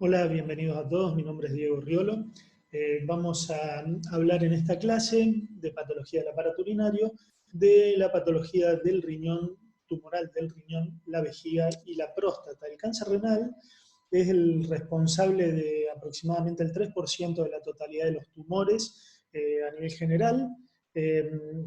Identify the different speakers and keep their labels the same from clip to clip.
Speaker 1: Hola, bienvenidos a todos. Mi nombre es Diego Riolo. Vamos a hablar en esta clase de patología del aparato urinario, de la patología del riñón, tumoral del riñón, la vejiga y la próstata. El cáncer renal es el responsable de aproximadamente el 3% de la totalidad de los tumores a nivel general.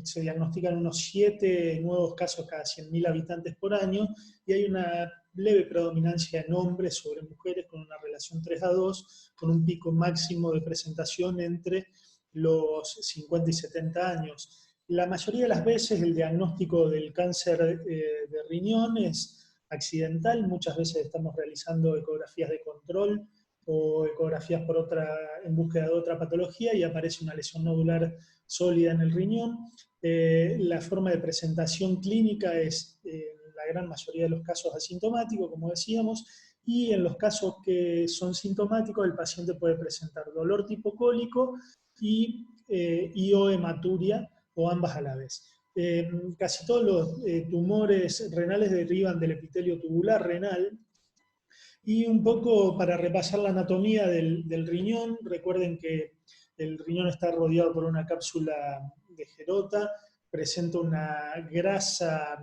Speaker 1: Se diagnostican unos 7 nuevos casos cada 100.000 habitantes por año y hay una leve predominancia en hombres sobre mujeres con una relación 3:2, con un pico máximo de presentación entre los 50 y 70 años. La mayoría de las veces el diagnóstico del cáncer de riñón es accidental, muchas veces estamos realizando ecografías de control o ecografías en búsqueda de otra patología y aparece una lesión nodular sólida en el riñón. La forma de presentación clínica es la gran mayoría de los casos asintomáticos, como decíamos, y en los casos que son sintomáticos el paciente puede presentar dolor tipo cólico y o hematuria o ambas a la vez. Casi todos los tumores renales derivan del epitelio tubular renal. Y un poco para repasar la anatomía del riñón, recuerden que el riñón está rodeado por una cápsula de Gerota, presenta una grasa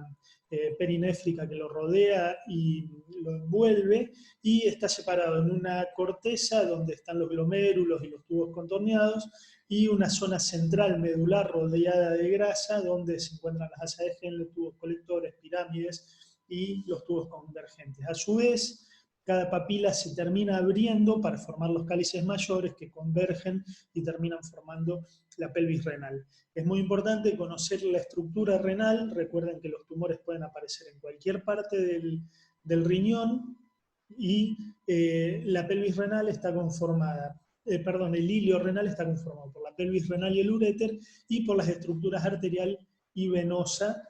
Speaker 1: perinéfrica que lo rodea y lo envuelve, y está separado en una corteza donde están los glomérulos y los tubos contorneados, y una zona central medular rodeada de grasa donde se encuentran las asas de Henle, tubos colectores, pirámides y los tubos convergentes. A su vez, cada papila se termina abriendo para formar los cálices mayores que convergen y terminan formando la pelvis renal. Es muy importante conocer la estructura renal. Recuerden que los tumores pueden aparecer en cualquier parte del riñón y la pelvis renal está conformada, el hilio renal está conformado por la pelvis renal y el uréter y por las estructuras arterial y venosa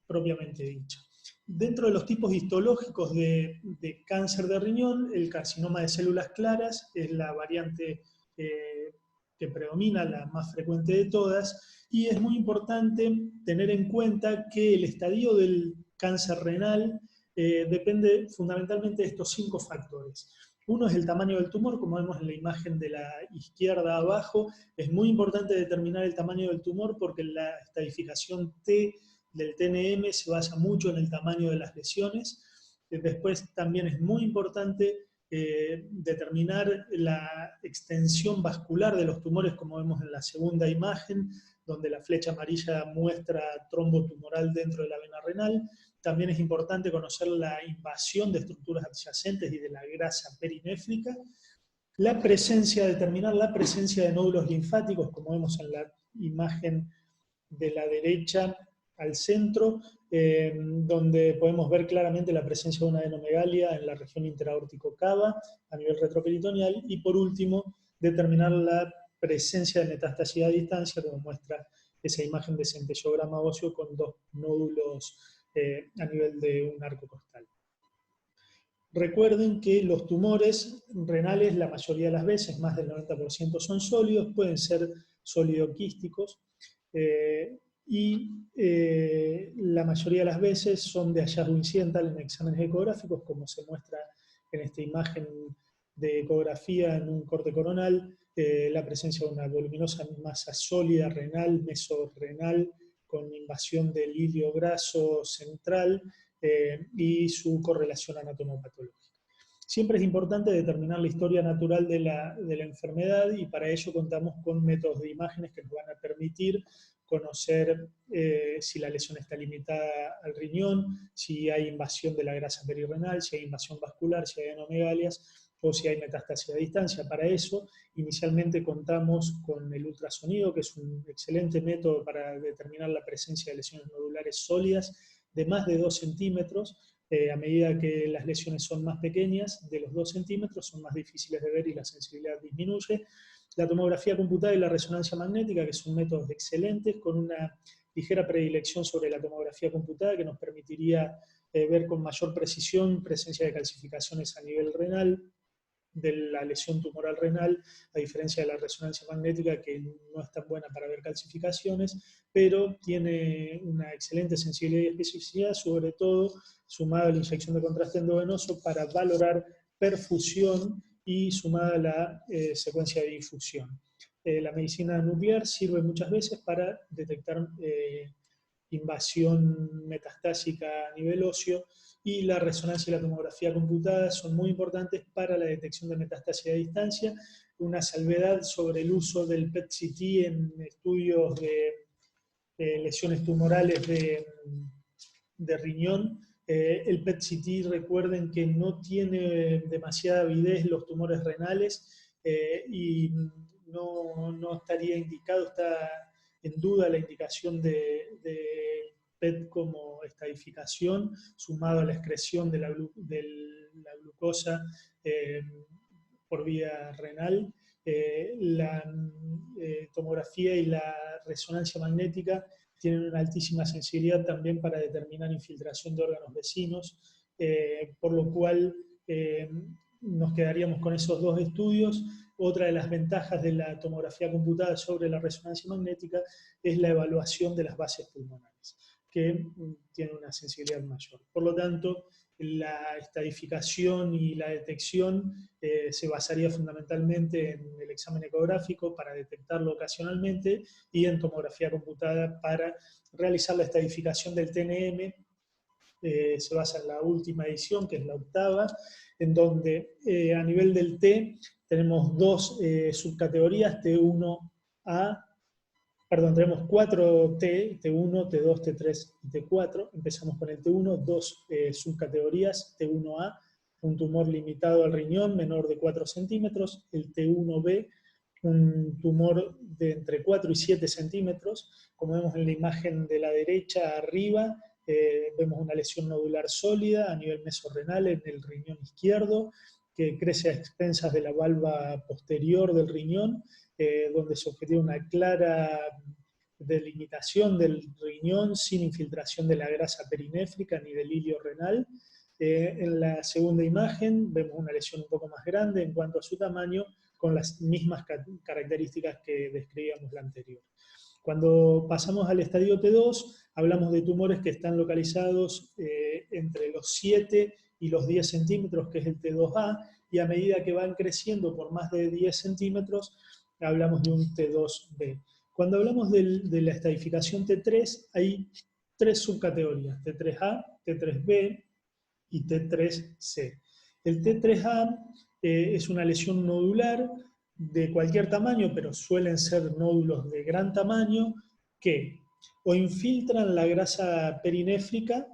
Speaker 1: propiamente dicha. Dentro de los tipos histológicos de cáncer de riñón, el carcinoma de células claras es la variante que predomina, la más frecuente de todas, y es muy importante tener en cuenta que el estadio del cáncer renal depende fundamentalmente de estos 5 factores. Uno es el tamaño del tumor, como vemos en la imagen de la izquierda abajo. Es muy importante determinar el tamaño del tumor porque la estadificación T del TNM se basa mucho en el tamaño de las lesiones. Después también es muy importante determinar la extensión vascular de los tumores, como vemos en la segunda imagen, donde la flecha amarilla muestra trombo tumoral dentro de la vena renal. También es importante conocer la invasión de estructuras adyacentes y de la grasa perinéfrica. Determinar la presencia de nódulos linfáticos, como vemos en la imagen de la derecha al centro, donde podemos ver claramente la presencia de una adenomegalia en la región interaórtico cava a nivel retroperitoneal, y por último, determinar la presencia de metástasis a distancia, como muestra esa imagen de centellograma óseo con 2 nódulos a nivel de un arco costal. Recuerden que los tumores renales la mayoría de las veces, más del 90% son sólidos, pueden ser sólido-quísticos, la mayoría de las veces son de hallazgo incidental en exámenes ecográficos, como se muestra en esta imagen de ecografía en un corte coronal, la presencia de una voluminosa masa sólida renal, mesorrenal, con invasión del hilio graso central, y su correlación anatomopatológica. Siempre es importante determinar la historia natural de la enfermedad, y para ello contamos con métodos de imágenes que nos van a permitir conocer si la lesión está limitada al riñón, si hay invasión de la grasa perirenal, si hay invasión vascular, si hay adenomegalias o si hay metástasis a distancia. Para eso, inicialmente contamos con el ultrasonido, que es un excelente método para determinar la presencia de lesiones nodulares sólidas de más de 2 centímetros. A medida que las lesiones son más pequeñas, de los 2 centímetros, son más difíciles de ver y la sensibilidad disminuye. La tomografía computada y la resonancia magnética, que son métodos excelentes, con una ligera predilección sobre la tomografía computada, que nos permitiría ver con mayor precisión presencia de calcificaciones a nivel renal, de la lesión tumoral renal, a diferencia de la resonancia magnética, que no es tan buena para ver calcificaciones, pero tiene una excelente sensibilidad y especificidad, sobre todo sumada a la inyección de contraste endovenoso, para valorar perfusión y sumada a la secuencia de difusión. La medicina nuclear sirve muchas veces para detectar invasión metastásica a nivel óseo, y la resonancia y la tomografía computada son muy importantes para la detección de metástasis a distancia. Una salvedad sobre el uso del PET-CT en estudios de lesiones tumorales de riñón. El PET-CT, recuerden que no tiene demasiada avidez los tumores renales y no estaría indicado, está en duda la indicación de PET como estadificación, sumado a la excreción de la glucosa por vía renal. La tomografía y la resonancia magnética tienen una altísima sensibilidad también para determinar infiltración de órganos vecinos, por lo cual nos quedaríamos con esos dos estudios. Otra de las ventajas de la tomografía computada sobre la resonancia magnética es la evaluación de las bases pulmonares, que tiene una sensibilidad mayor. Por lo tanto, la estadificación y la detección se basaría fundamentalmente en el examen ecográfico para detectarlo ocasionalmente y en tomografía computada para realizar la estadificación del TNM. Se basa en la última edición, que es la 8ª, en donde a nivel del T tenemos dos subcategorías, T1A, perdón, tenemos 4 T, T1, T2, T3 y T4. Empezamos con el T1, dos subcategorías, T1A, un tumor limitado al riñón menor de 4 centímetros, el T1B, un tumor de entre 4 y 7 centímetros. Como vemos en la imagen de la derecha arriba, vemos una lesión nodular sólida a nivel mesorrenal en el riñón izquierdo, que crece a expensas de la valva posterior del riñón, donde se objetiva una clara delimitación del riñón sin infiltración de la grasa perinéfrica ni del hilio renal. En la segunda imagen vemos una lesión un poco más grande en cuanto a su tamaño, con las mismas características que describíamos la anterior. Cuando pasamos al estadio T2, hablamos de tumores que están localizados entre los 7 y los 10 centímetros, que es el T2A, y a medida que van creciendo por más de 10 centímetros, hablamos de un T2B. Cuando hablamos de la estadificación T3, hay 3 subcategorías, T3A, T3B y T3C. El T3A es una lesión nodular de cualquier tamaño, pero suelen ser nódulos de gran tamaño, que o infiltran la grasa perinéfrica,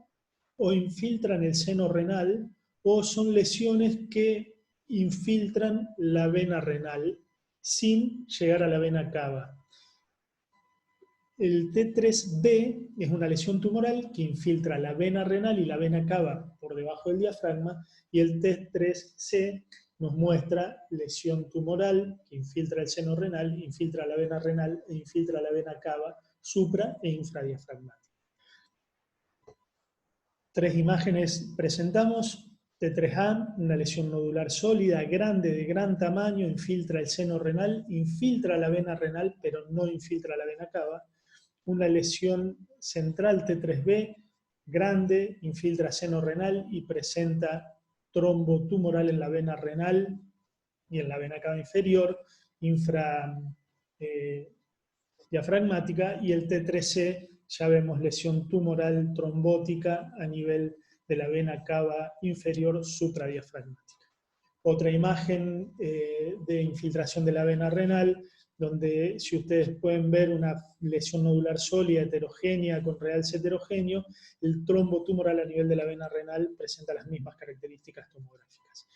Speaker 1: o infiltran el seno renal, o son lesiones que infiltran la vena renal sin llegar a la vena cava. El T3B es una lesión tumoral que infiltra la vena renal y la vena cava por debajo del diafragma, y el T3C nos muestra lesión tumoral que infiltra el seno renal, infiltra la vena renal e infiltra la vena cava supra e infradiafragmática. 3 imágenes presentamos. T3A, una lesión nodular sólida, grande, de gran tamaño, infiltra el seno renal, infiltra la vena renal, pero no infiltra la vena cava. Una lesión central T3B, grande, infiltra seno renal y presenta trombo tumoral en la vena renal y en la vena cava inferior, infradiafragmática, y el T3C, ya vemos lesión tumoral trombótica a nivel de la vena cava inferior supradiafragmática. Otra imagen de infiltración de la vena renal, donde, si ustedes pueden ver, una lesión nodular sólida heterogénea con realce heterogéneo. El trombo tumoral a nivel de la vena renal presenta las mismas características tomográficas.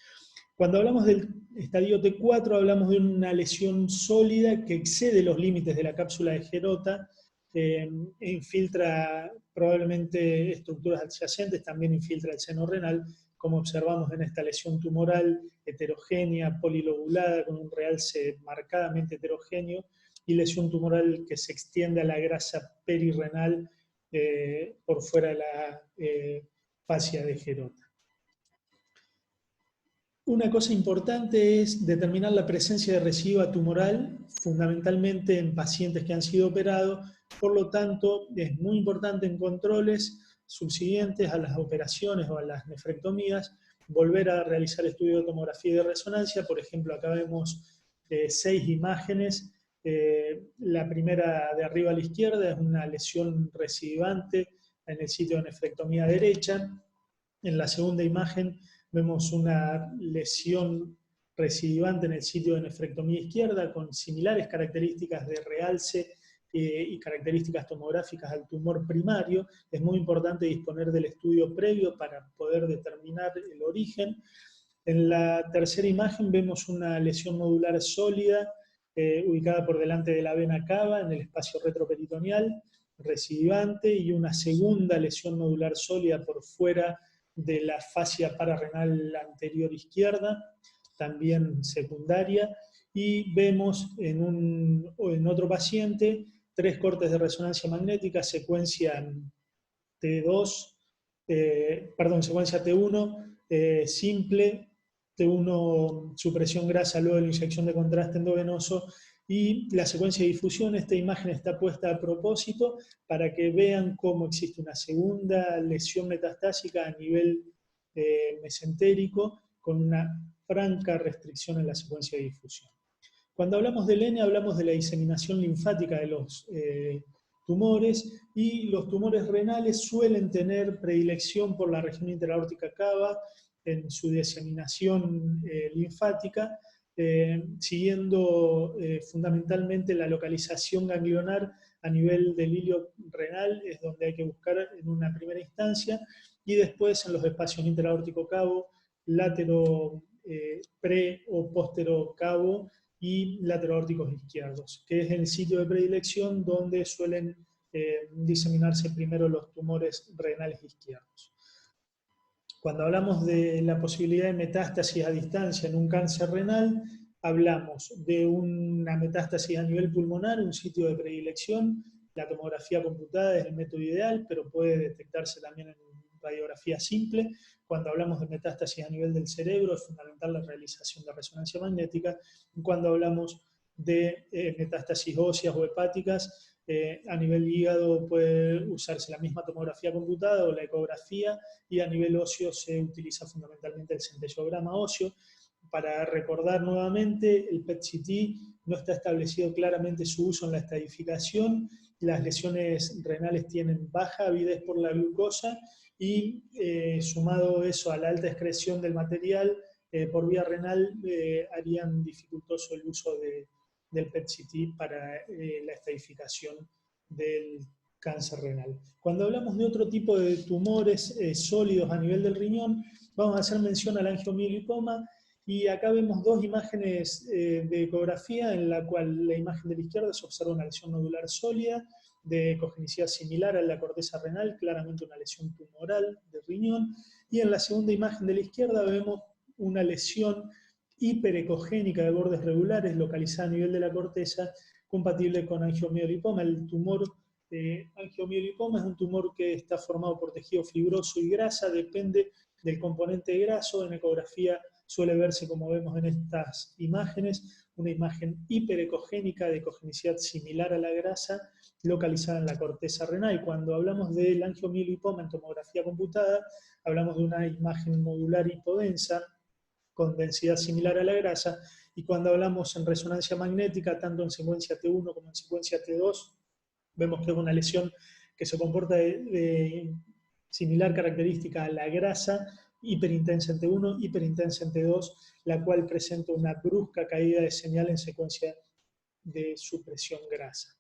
Speaker 1: Cuando hablamos del estadio T4, hablamos de una lesión sólida que excede los límites de la cápsula de Gerota, e infiltra probablemente estructuras adyacentes, también infiltra el seno renal, como observamos en esta lesión tumoral heterogénea, polilobulada, con un realce marcadamente heterogéneo, y lesión tumoral que se extiende a la grasa perirrenal por fuera de la fascia de Gerota. Una cosa importante es determinar la presencia de recidiva tumoral, fundamentalmente en pacientes que han sido operados. Por lo tanto, es muy importante en controles subsiguientes a las operaciones o a las nefrectomías volver a realizar estudio de tomografía y de resonancia. Por ejemplo, acá vemos 6 imágenes. La primera de arriba a la izquierda es una lesión recidivante en el sitio de nefrectomía derecha. En la segunda imagen vemos una lesión recidivante en el sitio de nefrectomía izquierda con similares características de realce y características tomográficas al tumor primario. Es muy importante disponer del estudio previo para poder determinar el origen. En la tercera imagen vemos una lesión nodular sólida ubicada por delante de la vena cava en el espacio retroperitoneal, recidivante, y una segunda lesión nodular sólida por fuera de la fascia pararrenal anterior izquierda, también secundaria, y vemos en otro paciente 3 cortes de resonancia magnética, secuencia T2, secuencia T1 simple, T1 supresión grasa luego de la inyección de contraste endovenoso, y la secuencia de difusión. Esta imagen está puesta a propósito para que vean cómo existe una segunda lesión metastásica a nivel mesentérico con una franca restricción en la secuencia de difusión. Cuando hablamos del N, hablamos de la diseminación linfática de los tumores, y los tumores renales suelen tener predilección por la región interaórtica cava en su diseminación linfática, siguiendo fundamentalmente la localización ganglionar a nivel del hilio renal, es donde hay que buscar en una primera instancia, y después en los espacios interaórtico cavo, látero pre o póstero cavo y lateroaórticos izquierdos, que es el sitio de predilección donde suelen diseminarse primero los tumores renales izquierdos. Cuando hablamos de la posibilidad de metástasis a distancia en un cáncer renal, hablamos de una metástasis a nivel pulmonar, un sitio de predilección. La tomografía computada es el método ideal, pero puede detectarse también en radiografía simple. Cuando hablamos de metástasis a nivel del cerebro, es fundamental la realización de resonancia magnética. Cuando hablamos de metástasis óseas o hepáticas, a nivel hígado puede usarse la misma tomografía computada o la ecografía, y a nivel óseo se utiliza fundamentalmente el centellograma óseo. Para recordar nuevamente, el PET-CT no está establecido claramente su uso en la estadificación. Las lesiones renales tienen baja avidez por la glucosa, y sumado eso a la alta excreción del material por vía renal, harían dificultoso el uso del PET-CT para la estadificación del cáncer renal. Cuando hablamos de otro tipo de tumores sólidos a nivel del riñón, vamos a hacer mención al angiomiolipoma, y acá vemos 2 imágenes de ecografía, en la cual la imagen de la izquierda se observa una lesión nodular sólida de ecogenicidad similar a la corteza renal, claramente una lesión tumoral de riñón, y en la segunda imagen de la izquierda vemos una lesión hiperecogénica de bordes regulares localizada a nivel de la corteza, compatible con angiomiolipoma. El tumor angiomiolipoma es un tumor que está formado por tejido fibroso y grasa, depende del componente graso. En ecografía suele verse, como vemos en estas imágenes, una imagen hiperecogénica de ecogenicidad similar a la grasa, localizada en la corteza renal. Cuando hablamos del angiomiolipoma en tomografía computada, hablamos de una imagen modular hipodensa, con densidad similar a la grasa, y cuando hablamos en resonancia magnética, tanto en secuencia T1 como en secuencia T2, vemos que es una lesión que se comporta de similar característica a la grasa, hiperintensa en T1, hiperintensa en T2, la cual presenta una brusca caída de señal en secuencia de supresión grasa.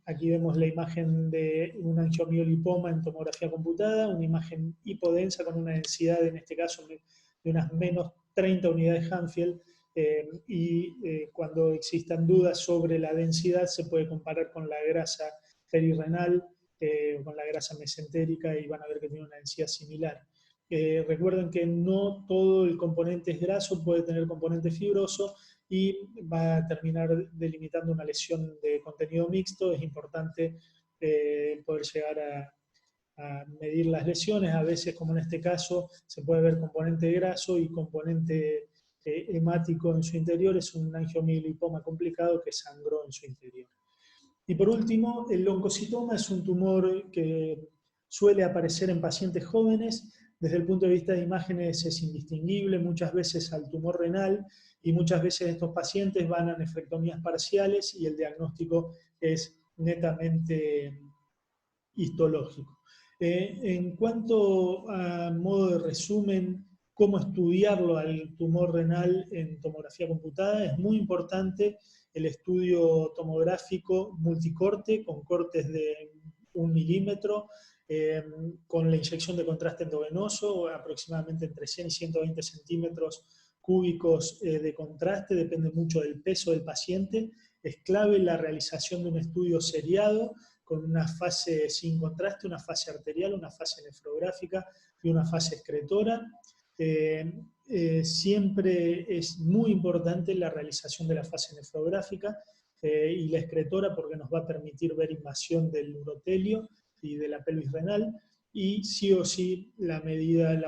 Speaker 1: Aquí vemos la imagen de un angiomiolipoma en tomografía computada, una imagen hipodensa con una densidad, en este caso, de unas menos 30 unidades Hanfield, cuando existan dudas sobre la densidad se puede comparar con la grasa perirenal, con la grasa mesentérica, y van a ver que tiene una densidad similar. Recuerden que no todo el componente es graso, puede tener componente fibroso, y va a terminar delimitando una lesión de contenido mixto. Es importante poder llegar a medir las lesiones. A veces, como en este caso, se puede ver componente graso y componente hemático en su interior. Es un angiomiolipoma complicado que sangró en su interior. Y por último, el oncocitoma es un tumor que suele aparecer en pacientes jóvenes, desde el punto de vista de imágenes es indistinguible muchas veces al tumor renal, y muchas veces estos pacientes van a nefrectomías parciales y el diagnóstico es netamente histológico. En cuanto a modo de resumen, cómo estudiarlo al tumor renal en tomografía computada, es muy importante el estudio tomográfico multicorte con cortes de 1 milímetro, con la inyección de contraste endovenoso, aproximadamente entre 100 y 120 centímetros cúbicos de contraste, depende mucho del peso del paciente. Es clave la realización de un estudio seriado con una fase sin contraste, una fase arterial, una fase nefrográfica y una fase excretora. Siempre es muy importante la realización de la fase nefrográfica y la excretora, porque nos va a permitir ver invasión del urotelio y de la pelvis renal, y sí o sí la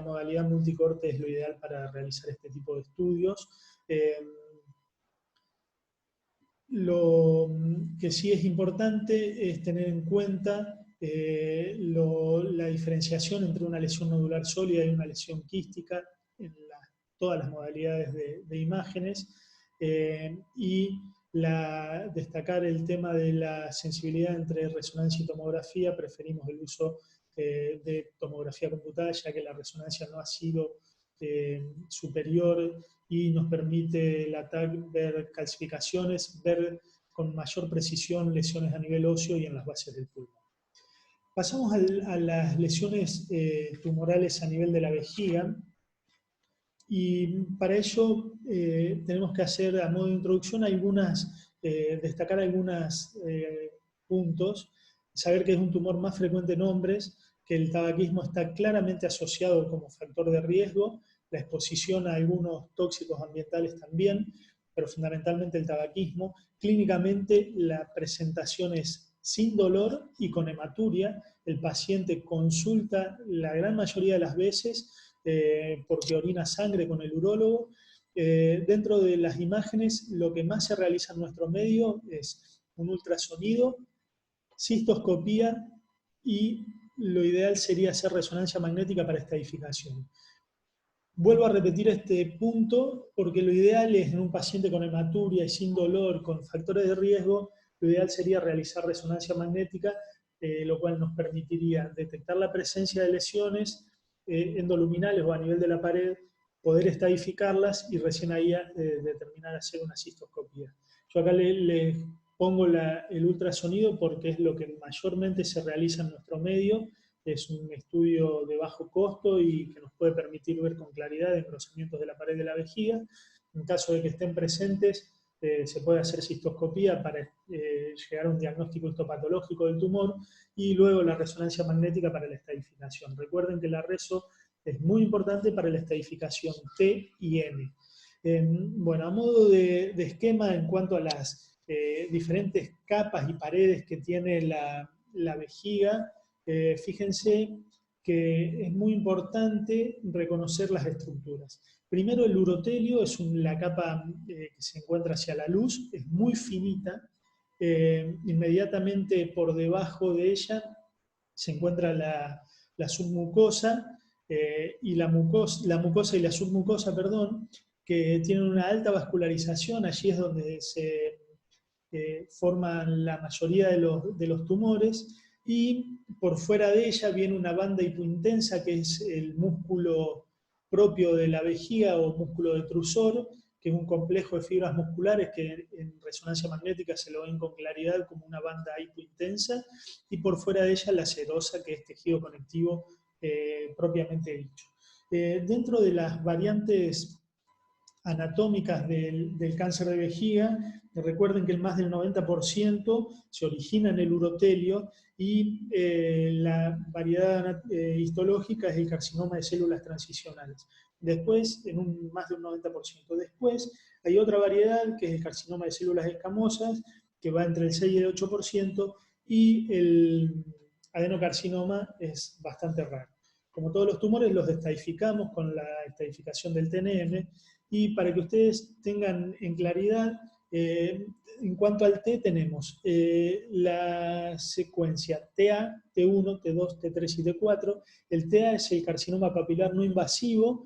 Speaker 1: modalidad multicorte es lo ideal para realizar este tipo de estudios. Lo que sí es importante es tener en cuenta la diferenciación entre una lesión nodular sólida y una lesión quística en todas las modalidades de imágenes, y destacar el tema de la sensibilidad entre resonancia y tomografía. Preferimos el uso de tomografía computada, ya que la resonancia no ha sido superior y nos permite el TAC ver calcificaciones, ver con mayor precisión lesiones a nivel óseo y en las bases del pulmón. Pasamos a las lesiones tumorales a nivel de la vejiga, y para ello tenemos que hacer, a modo de introducción, destacar algunos puntos. Saber que es un tumor más frecuente en hombres, que el tabaquismo está claramente asociado como factor de riesgo, la exposición a algunos tóxicos ambientales también, pero fundamentalmente el tabaquismo. Clínicamente la presentación es sin dolor y con hematuria. El paciente consulta la gran mayoría de las veces porque orina sangre con el urólogo. Dentro de las imágenes, lo que más se realiza en nuestro medio es un ultrasonido, cistoscopía, y lo ideal sería hacer resonancia magnética para estadificación. Vuelvo a repetir este punto porque lo ideal es, en un paciente con hematuria y sin dolor, con factores de riesgo, lo ideal sería realizar resonancia magnética, lo cual nos permitiría detectar la presencia de lesiones endoluminales o a nivel de la pared, poder estadificarlas y recién ahí determinar hacer una cistoscopía. Yo acá le pongo el ultrasonido porque es lo que mayormente se realiza en nuestro medio. Es un estudio de bajo costo y que nos puede permitir ver con claridad engrosamientos de la pared de la vejiga. En caso de que estén presentes, se puede hacer cistoscopía para llegar a un diagnóstico histopatológico del tumor, y luego la resonancia magnética para la estadificación. Recuerden que la reso es muy importante para la estadificación T y N. Bueno, a modo de esquema, en cuanto a las diferentes capas y paredes que tiene la vejiga, fíjense que es muy importante reconocer las estructuras. Primero, el urotelio es la capa que se encuentra hacia la luz, es muy finita. Inmediatamente por debajo de ella se encuentra la submucosa, y la mucosa y la submucosa, perdón, que tienen una alta vascularización. Allí es donde se forman la mayoría de los tumores, y por fuera de ella viene una banda hipointensa, que es el músculo propio de la vejiga o músculo detrusor, que es un complejo de fibras musculares que en resonancia magnética se lo ven con claridad como una banda hipointensa, y por fuera de ella la serosa, que es tejido conectivo propiamente dicho. Dentro de las variantes anatómicas del cáncer de vejiga, recuerden que el más del 90% se origina en el urotelio, y la variedad histológica es el carcinoma de células transicionales. Después, en más de un 90%. Después hay otra variedad que es el carcinoma de células escamosas, que va entre el 6 y el 8%, y el adenocarcinoma es bastante raro. Como todos los tumores, los estadificamos con la estadificación del TNM, y para que ustedes tengan en claridad, En cuanto al T tenemos la secuencia TA, T1, T2, T3 y T4. El TA es el carcinoma papilar no invasivo.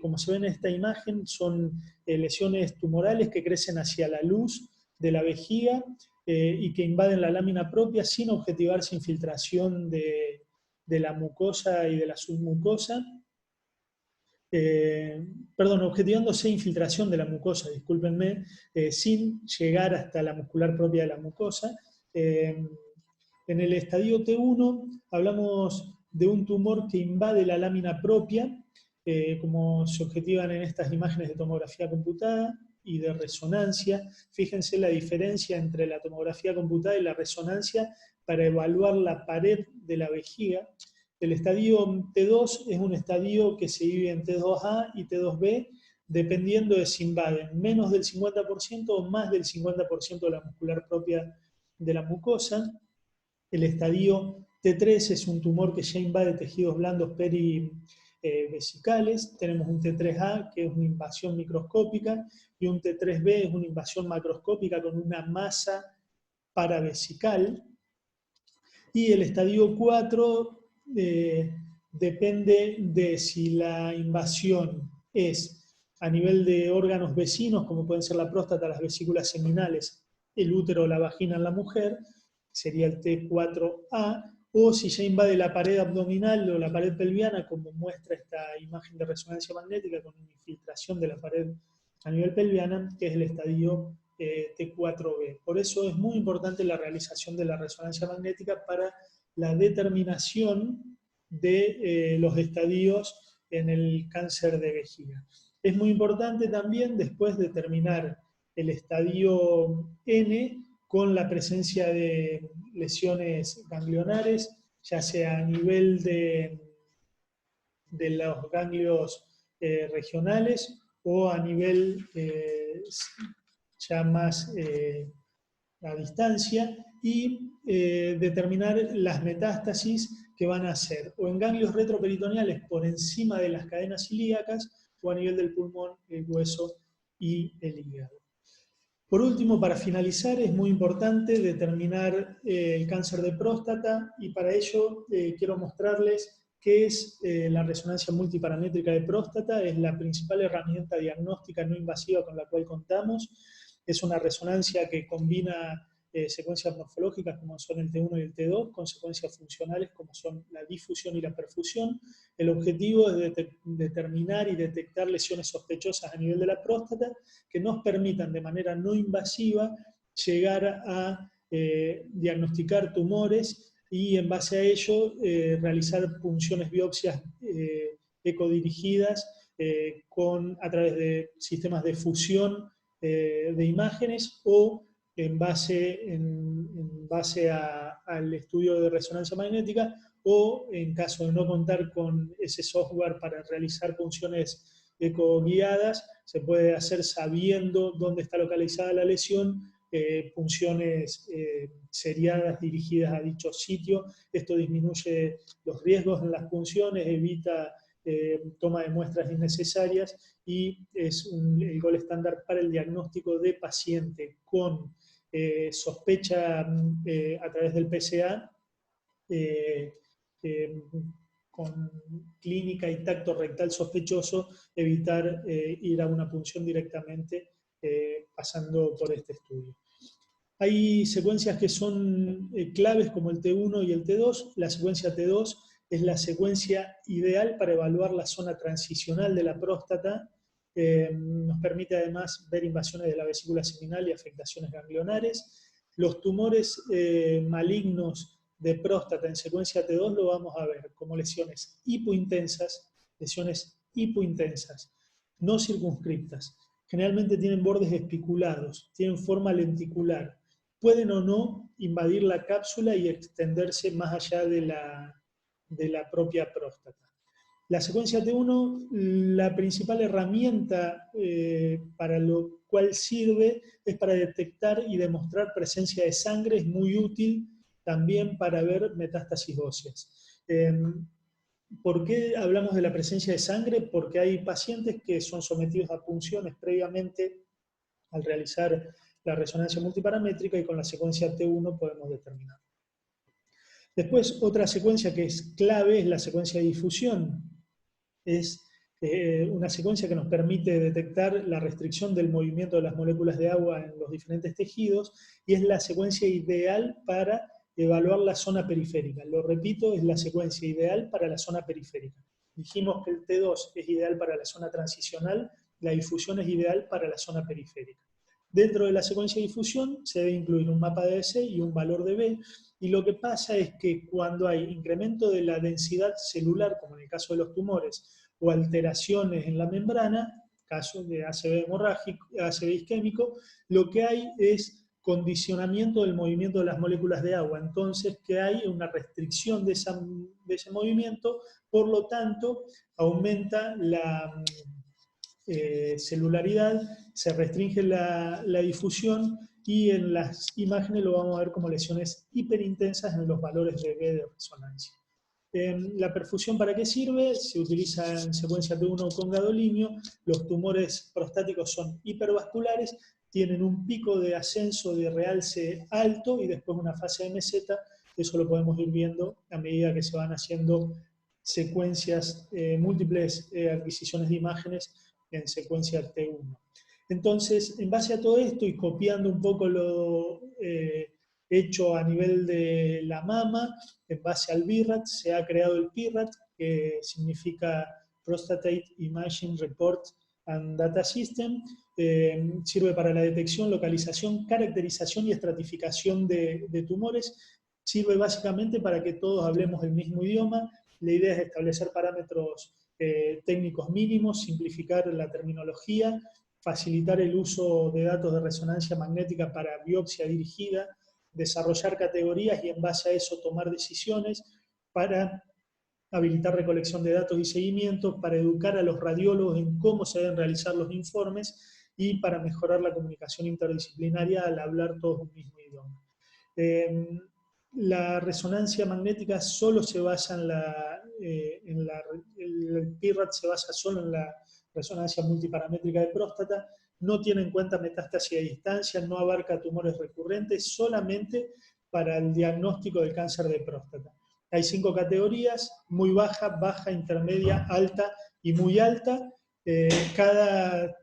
Speaker 1: Como se ve en esta imagen, son lesiones tumorales que crecen hacia la luz de la vejiga y que invaden la lámina propia sin objetivarse infiltración de la mucosa y de la submucosa. Perdón, objetivándose infiltración de la mucosa, discúlpenme, sin llegar hasta la muscular propia de la mucosa. En el estadio T1 hablamos de un tumor que invade la lámina propia, como se objetivan en estas imágenes de tomografía computada y de resonancia. Fíjense la diferencia entre la tomografía computada y la resonancia para evaluar la pared de la vejiga. El estadio T2 es un estadio que se divide en T2A y T2B, dependiendo de si invaden menos del 50% o más del 50% de la muscular propia de la mucosa. El estadio T3 es un tumor que ya invade tejidos blandos perivesicales. Tenemos un T3A, que es una invasión microscópica, y un T3B es una invasión macroscópica con una masa paravesical. Y el estadio 4 depende de si la invasión es a nivel de órganos vecinos, como pueden ser la próstata, las vesículas seminales, el útero o la vagina en la mujer, sería el T4A, o si ya invade la pared abdominal o la pared pelviana, como muestra esta imagen de resonancia magnética con una infiltración de la pared a nivel pelviana, que es el estadio T4B. Por eso es muy importante la realización de la resonancia magnética para la determinación de los estadios en el cáncer de vejiga. Es muy importante también después determinar el estadio N con la presencia de lesiones ganglionares, ya sea a nivel de los ganglios regionales o a nivel ya más a distancia, y determinar las metástasis que van a ser o en ganglios retroperitoneales por encima de las cadenas ilíacas o a nivel del pulmón, el hueso y el hígado. Por último, para finalizar, es muy importante determinar el cáncer de próstata, y para ello quiero mostrarles qué es la resonancia multiparamétrica de próstata. Es la principal herramienta diagnóstica no invasiva con la cual contamos. Es una resonancia que combina secuencias morfológicas como son el T1 y el T2 con secuencias funcionales como son la difusión y la perfusión. El objetivo es determinar y detectar lesiones sospechosas a nivel de la próstata que nos permitan de manera no invasiva llegar a diagnosticar tumores y en base a ello realizar punciones biopsias ecodirigidas a través de sistemas de fusión de imágenes o en base al estudio de resonancia magnética, o en caso de no contar con ese software para realizar punciones ecoguiadas, se puede hacer sabiendo dónde está localizada la lesión, punciones seriadas dirigidas a dicho sitio. Esto disminuye los riesgos en las punciones, evita toma de muestras innecesarias y es el gol estándar para el diagnóstico de paciente con sospecha a través del PSA, con clínica y tacto rectal sospechoso, evitar ir a una punción directamente pasando por este estudio. Hay secuencias que son claves como el T1 y el T2. La secuencia T2 es la secuencia ideal para evaluar la zona transicional de la próstata. Nos permite además ver invasiones de la vesícula seminal y afectaciones ganglionares. Los tumores malignos de próstata en secuencia T2 lo vamos a ver como lesiones hipointensas, no circunscriptas. Generalmente tienen bordes espiculados, tienen forma lenticular. Pueden o no invadir la cápsula y extenderse más allá de la propia próstata. La secuencia T1, la principal herramienta para lo cual sirve es para detectar y demostrar presencia de sangre. Es muy útil también para ver metástasis óseas. ¿Por qué hablamos de la presencia de sangre? Porque hay pacientes que son sometidos a punciones previamente al realizar la resonancia multiparamétrica, y con la secuencia T1 podemos determinar. Después, otra secuencia que es clave es la secuencia de difusión. Es una secuencia que nos permite detectar la restricción del movimiento de las moléculas de agua en los diferentes tejidos, y es la secuencia ideal para evaluar la zona periférica. Lo repito, es la secuencia ideal para la zona periférica. Dijimos que el T2 es ideal para la zona transicional, la difusión es ideal para la zona periférica. Dentro de la secuencia de difusión se debe incluir un mapa de S y un valor de B, y lo que pasa es que cuando hay incremento de la densidad celular, como en el caso de los tumores, o alteraciones en la membrana, caso de ACV hemorrágico, ACV isquémico, lo que hay es condicionamiento del movimiento de las moléculas de agua. Entonces, que hay una restricción de ese movimiento, por lo tanto, aumenta la celularidad, se restringe la difusión, y en las imágenes lo vamos a ver como lesiones hiperintensas en los valores de B de resonancia. La perfusión, ¿para qué sirve? Se utiliza en secuencia T1 con gadolinio. Los tumores prostáticos son hipervasculares, tienen un pico de ascenso de realce alto y después una fase de meseta. Eso lo podemos ir viendo a medida que se van haciendo secuencias, múltiples adquisiciones de imágenes en secuencia T1. Entonces, en base a todo esto y copiando un poco lo hecho a nivel de la mama, en base al BIRAT, se ha creado el PIRAT, que significa Prostate Imaging Report and Data System. Sirve para la detección, localización, caracterización y estratificación de tumores. Sirve básicamente para que todos hablemos el mismo idioma. La idea es establecer parámetros técnicos mínimos, simplificar la terminología, facilitar el uso de datos de resonancia magnética para biopsia dirigida, desarrollar categorías y en base a eso tomar decisiones, para habilitar recolección de datos y seguimiento, para educar a los radiólogos en cómo se deben realizar los informes y para mejorar la comunicación interdisciplinaria al hablar todos un mismo idioma. La resonancia magnética solo se basa el PIRAT se basa solo en la resonancia multiparamétrica de próstata, no tiene en cuenta metástasis a distancia, no abarca tumores recurrentes, solamente para el diagnóstico del cáncer de próstata. Hay 5 categorías: muy baja, baja, intermedia, alta y muy alta. Cada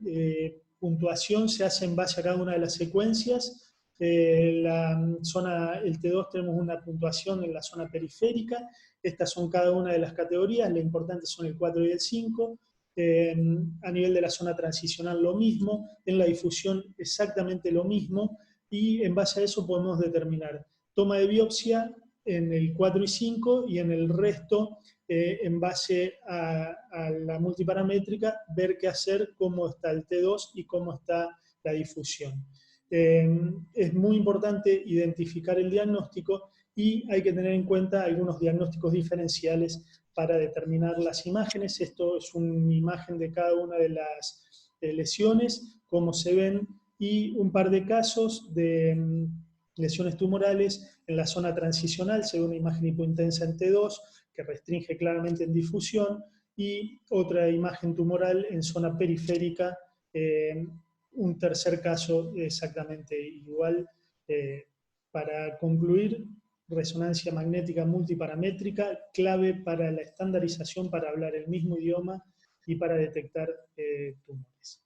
Speaker 1: puntuación se hace en base a cada una de las secuencias. La zona, el T2, tenemos una puntuación en la zona periférica. Estas son cada una de las categorías, lo importante son el 4 y el 5. A nivel de la zona transicional lo mismo, en la difusión exactamente lo mismo, y en base a eso podemos determinar toma de biopsia en el 4 y 5, y en el resto, en base a la multiparamétrica, ver qué hacer, cómo está el T2 y cómo está la difusión. Es muy importante identificar el diagnóstico, y hay que tener en cuenta algunos diagnósticos diferenciales para determinar las imágenes. Esto es una imagen de cada una de las lesiones, cómo se ven, y un par de casos de lesiones tumorales en la zona transicional. Se ve una imagen hipointensa en T2 que restringe claramente en difusión, y otra imagen tumoral en zona periférica, un tercer caso exactamente igual. Para concluir, resonancia magnética multiparamétrica, clave para la estandarización, para hablar el mismo idioma y para detectar tumores.